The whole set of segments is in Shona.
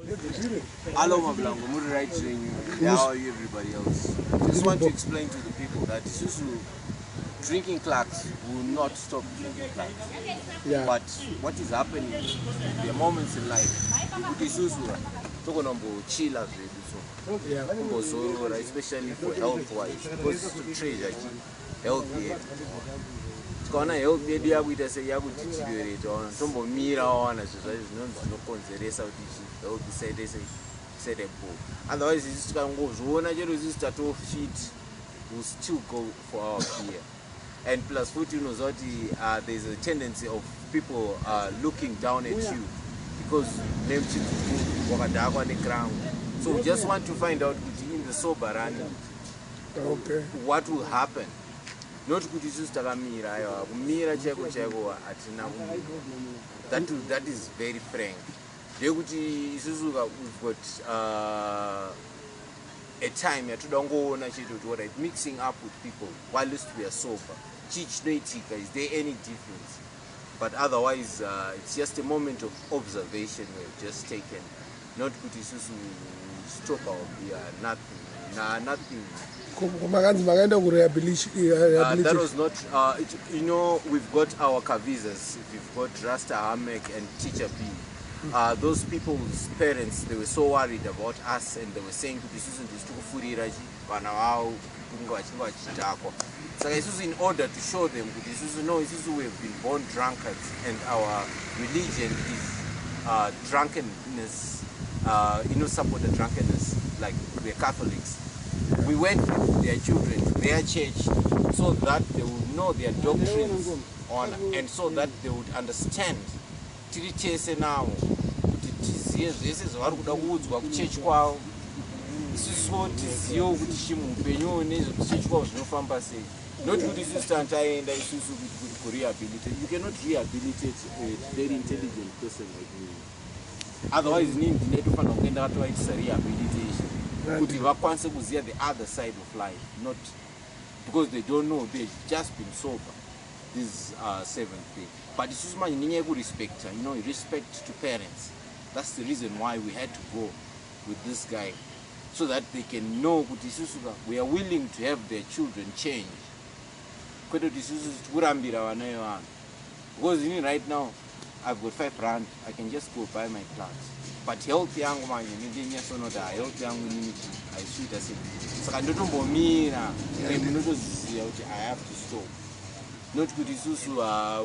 Hello, Mablango, right training. How are you, everybody else? I just want to explain to the people that Isuzu drinking clacks will not stop drinking clacks. Yeah. But what is happening, there are moments in life, Isuzu, chill as so, especially for health-wise, because to trade healthy. Kana health yedu yakuita sei yakudeteriorate on tombomira wana zvinonzi zinokonzeresa kuti health said a bull. Otherwise isi tikangozviona chero isi tatofit, we'll still go for our beer. And plus futi unoziva kuti there's a tendency of people looking down at you because wakadhakwa neKranko. So we just want to find out in the sober running what will happen. Not good issues takamira kumira cheko atina that is very frank. Ndekuti isusu we've got a time yatodangoona chetu to right mixing up with people whilst we are sober. Chinoitika, is there any difference? But otherwise it's just a moment of observation we've just taken. Not good isusu stop our beer, nothing. That was not, you know, we've got our Kavisas, we've got Rasta Hamek and Teacher B. Those people's parents, they were so worried about us and they were saying to this so in order to show them that we have been born drunkards and our religion is drunkenness, support the drunkenness, like we're Catholics. We went with their children to their church so that they would know their doctrines on, and so that they would understand. This is what we church kwao. This is what is yo kutishimupenyo nezo church kwao zvinofamba sei. Not kuti isusu tantaenda isusu kuti rehabilitate. You cannot rehabilitate a very intelligent person like me. Otherwise, need to find out why it's a rehabilitation. Kuti vakwanise kuziya the other side of life, not because they don't know, they've just been sober this seventh day. But it's just respect, respect to parents. That's the reason why we had to go with this guy, so that they can know we are willing to have their children change. Because right now I've got 5 rand, I can just go buy my plants. But health young man, health young I shoot as it. So I don't know, I have to stop. Not good isusu, I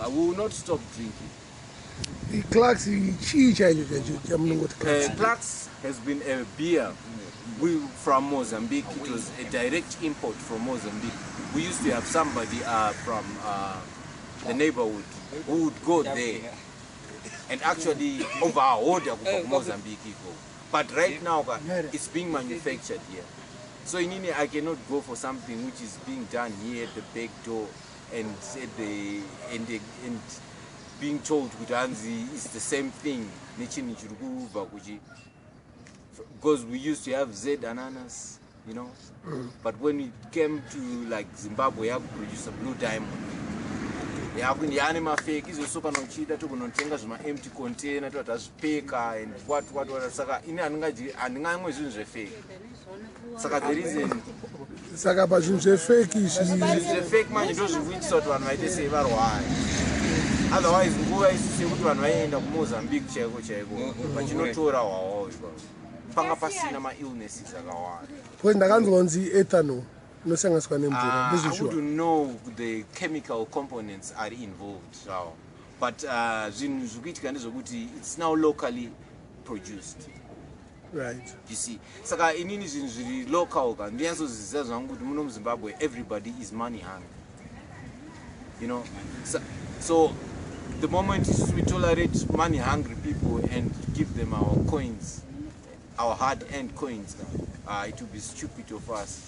will not stop drinking. The Clarks, Clarks has been a beer from Mozambique. It was a direct import from Mozambique. We used to have somebody from the neighborhood who would go there and actually over our order from Mozambique. But right now it's being manufactured here. So in India I cannot go for something which is being done here at the back door and being told it's the same thing. Because we used to have Z ananas, But when it came to like Zimbabwe, we have to produce a blue diamond. Fake is also can cheat to empty container to speaker and what Saka in an fake. Saka the reason Saka fake is a fake man, you don't which sort one might say why. Otherwise, go I see what one way end up Mozambique, Chego, but you know, tour our Pangapasina illnesses. When the guns on the ethanol. I wouldn't know the chemical components are involved, but it's now locally produced. Right. You see, Saka in really local, and the answer is Zimbabwe. Everybody is money hungry. So the moment we tolerate money hungry people and give them our coins, our hard-earned coins, it will be stupid of us.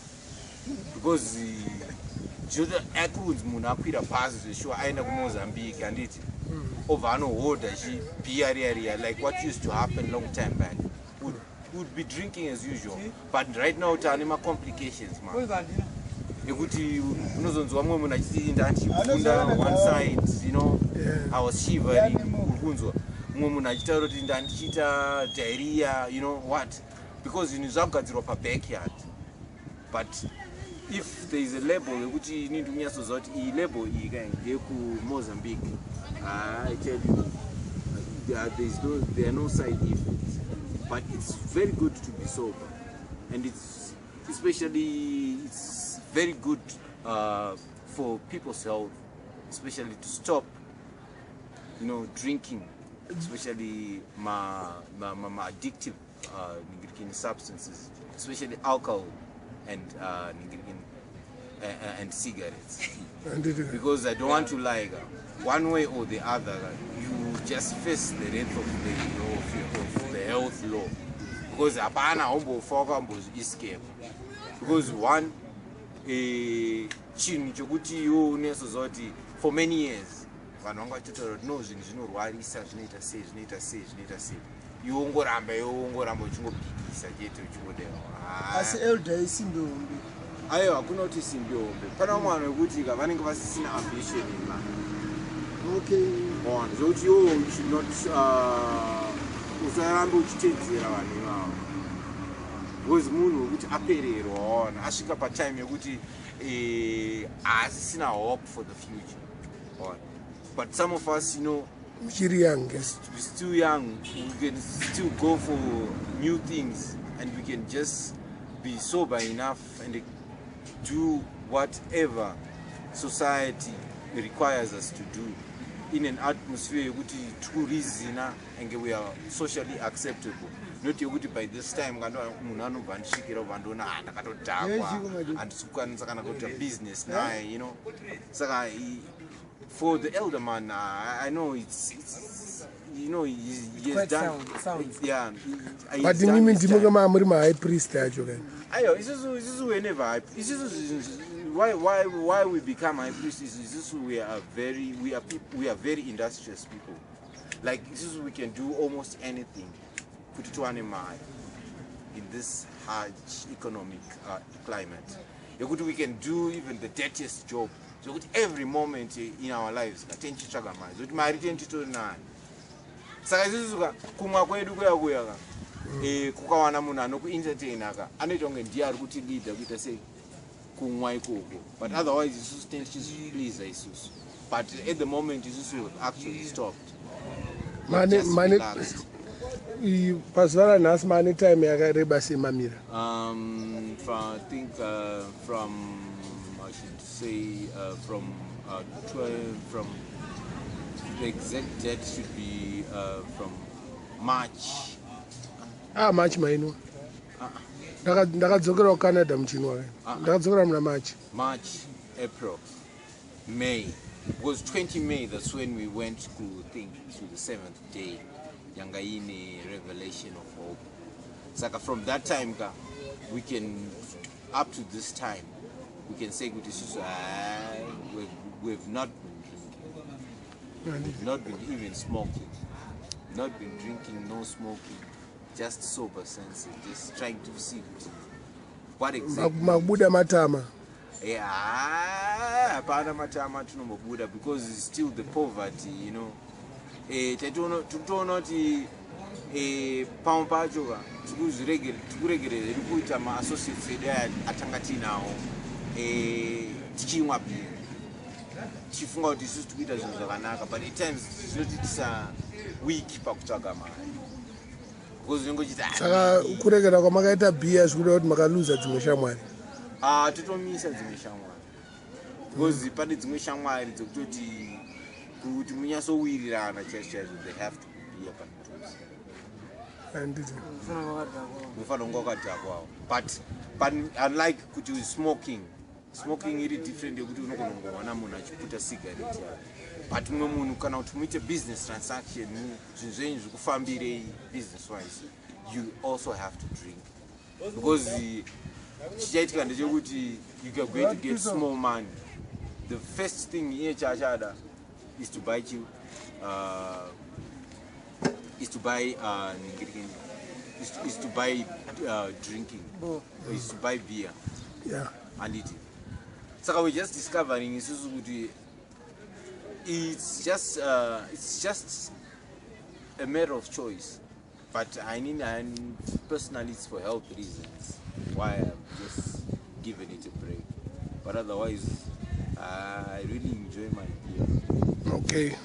Because the echoes Munakwira passes sure I know Mozambique and it over no order like what used to happen long time back. Would be drinking as usual. But right now it's anima complications, man. One side, I was shivering. diarrhea, you know what? Because in Zimbabwe backyard. But if there is a label which you need to label Mozambique, I tell you, there are no side effects. But it's very good to be sober, and it's very good for people's health, especially to stop, you know, drinking, especially my addictive substances, especially alcohol and cigarettes. Because I don't want to lie, one way or the other, you just face the wrath of the health law. Because apana hombo foka hombo escape. Because one chin chokuti you nesozoti for many years vanhu vanga vachitaura kuti no zvinhu zvinorwarisa zvinoita sei you ungoramba uchingobhikisa chete uchingodewa asi elder isimbe hombe aiwa hakuna kuti isimbe hombe pana mwana wekuti vanenge vasisina ambition in life. Okay, on zvokuti you should not usarambe uchitedzera vanhu ivavo because munhu wekuti apererwa ona asvika patime yekuti asisina hope for the future on. But some of us, you know, we're still young, we can still go for new things, and we can just be sober enough and do whatever society requires us to do in an atmosphere which is true reason and we are socially acceptable. Not yokuti by this time munhu anobva andisvikira vandona ndakatodhakwa handisukwanisa kana kuita business naye, you know. Saka for the elder man, I know it's you know he has done sounds. Yeah, but you mean the high priest ayo isusu whenever why we become high priests is we are very industrious people. Like we can do almost anything in this hard economic climate. We can do even the dirtiest job. So every moment in our lives, saka isusu kumwa kwedu kuya kukawana munhu anokuentertainaka anoita kunge ndiye ari kuti leader kuita sei kumwa ikoko, but otherwise isusu tichizvipliza isusu, but at the moment isusu have actually stopped. Mane pazuva ranhasi mane time yakareba semamira I think from I should say from 12 from the exact date should be from March. March maino ndakadzokera kuCanada muchinwa ndakadzokera muna March, April, May. It was 20 May, that's when we went to the 7th day Yangaini revelation of hope. Saka from that time we can up to this time we can say we've not been drinking, we've not been even smoking, not been drinking, no smoking, just sober sense, just trying to see what exactly mabuda matama. Yeah, hapana matama tunomabuda because it's still the poverty, you know. Tatoona kuti pamwe pacho tikuregerera kuita ma-associates edu atanga tinawo tichimwa bhiri tichifunga kuti isusu tikuita zvinhu zvakanaka, but at times zvinotitisa weak pakutsvaga mari because unenge uchiti saka kuregera kwamakaita bhiya zvirikuda kuti makaluza dzimwe shamwari. Totomisa dzimwe shamwari because pane dzimwe shamwari dzokutoti kuti munyatsowirirana chaizvo they have to be pamutuzi mufanira kunga wakadhakwawo, but unlike kuti smoking iri different yekuti unogona kungowana munhu achiputa cigarette yake, but mumwe munhu kana kuti muite business transaction zvinhu zvenyu zvikufambirei business wise you also have to drink because chichaitika ndechekuti you are going to get small money. The first thing iye chachada is to buy drinking, is to buy beer. Yeah. And eat it. So we're just discovering it's just a matter of choice. But and personally it's for health reasons why I'm just giving it a break. But otherwise, I really enjoy my beer. Okay.